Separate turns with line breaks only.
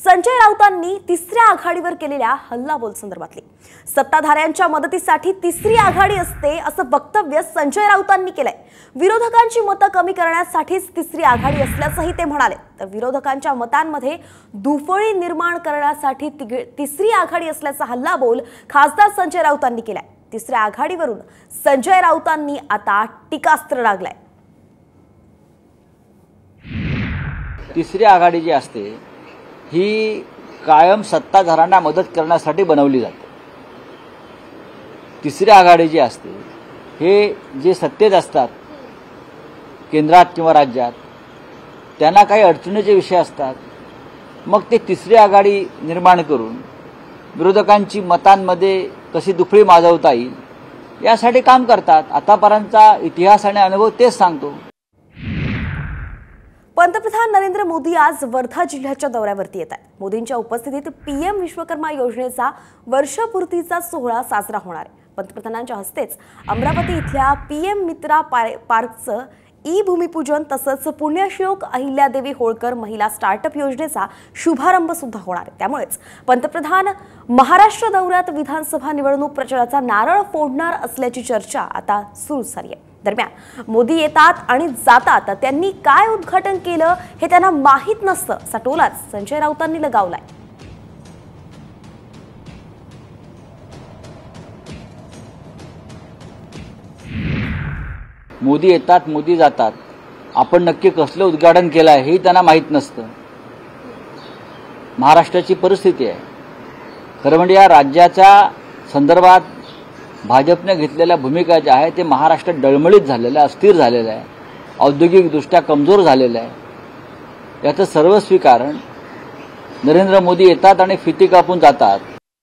संजय राऊतांनी तिसऱ्या आघाडीवर केलेल्या हल्लाबोल संदर्भातली सत्ताधाऱ्यांच्या मदतीसाठी तिसरी आघाडी असते असं वक्तव्य संजय राऊतांनी केलंय। विरोधकांची मतं कमी करण्यासाठीच तिसरी आघाडी असल्याचंही ते म्हणाले। तर विरोधकांच्या मतांमध्ये दुफळी निर्माण करण्यासाठी तिसरी आघाडी असल्याचा हल्लाबोल खासदार संजय राऊतांनी केलाय। तिसऱ्या आघाडीवरून संजय राऊतांनी आता टीकास्त्र लागलाय।
तिसरी आघाडी जी असते ही कायम सत्ताधाऱ्यांना मदत करण्यासाठी बनवली जाते। तिसरी आघाडी जी असते हे जे सत्तेत असतात केंद्रात किंवा राज्यात त्यांना काही अडचणीचे विषय असतात, मग ते तिसरी आघाडी निर्माण करून विरोधकांची मतांमध्ये कशी दुफळी माजवता येईल यासाठी काम करतात। आतापर्यंतचा इतिहास आणि अनुभव तेच सांगतो।
पंतप्रधान नरेंद्र मोदी आज वर्धा जिल्ह्याच्या दौऱ्यावरती येत आहेत। मोदींच्या उपस्थितीत पीएम विश्वकर्मा योजनेचा वर्षपूर्तीचा सोहळा साजरा होणार आहे। पंतप्रधानांच्या हस्तेच अमरावती इथल्या पीएम मित्रा पार्कचं भूमिपूजन तसंच पुण्यश्लोक अहिल्यादेवी होळकर महिला स्टार्टअप योजनेचा शुभारंभ सुद्धा होणार आहे। त्यामुळेच पंतप्रधान महाराष्ट्र दौऱ्यात विधानसभा निवडणूक प्रचाराचा नारळ फोडणार असल्याची चर्चा आता सुरू झाली आहे। दरम्यान मोदी येतात आणि जातात, त्यांनी काय उद्घाटन केलं हे त्यांना माहीत नसतं असा टोलाच संजय राऊतांनी लगावलाय।
मोदी येतात मोदी जातात, आपण नक्की कसलं उद्घाटन केलं आहे हे त्यांना माहीत नसतं। महाराष्ट्राची परिस्थिती आहे, खरं म्हणजे या राज्याच्या संदर्भात भाजपने घेतलेल्या भूमिका ज्या आहे ते महाराष्ट्र डळमळीत झालेलं आहे, अस्थिर झालेलं आहे, औद्योगिकदृष्ट्या कमजोर झालेलं आहे। याचं सर्वस्वी कारण नरेंद्र मोदी येतात आणि फिती कापून जातात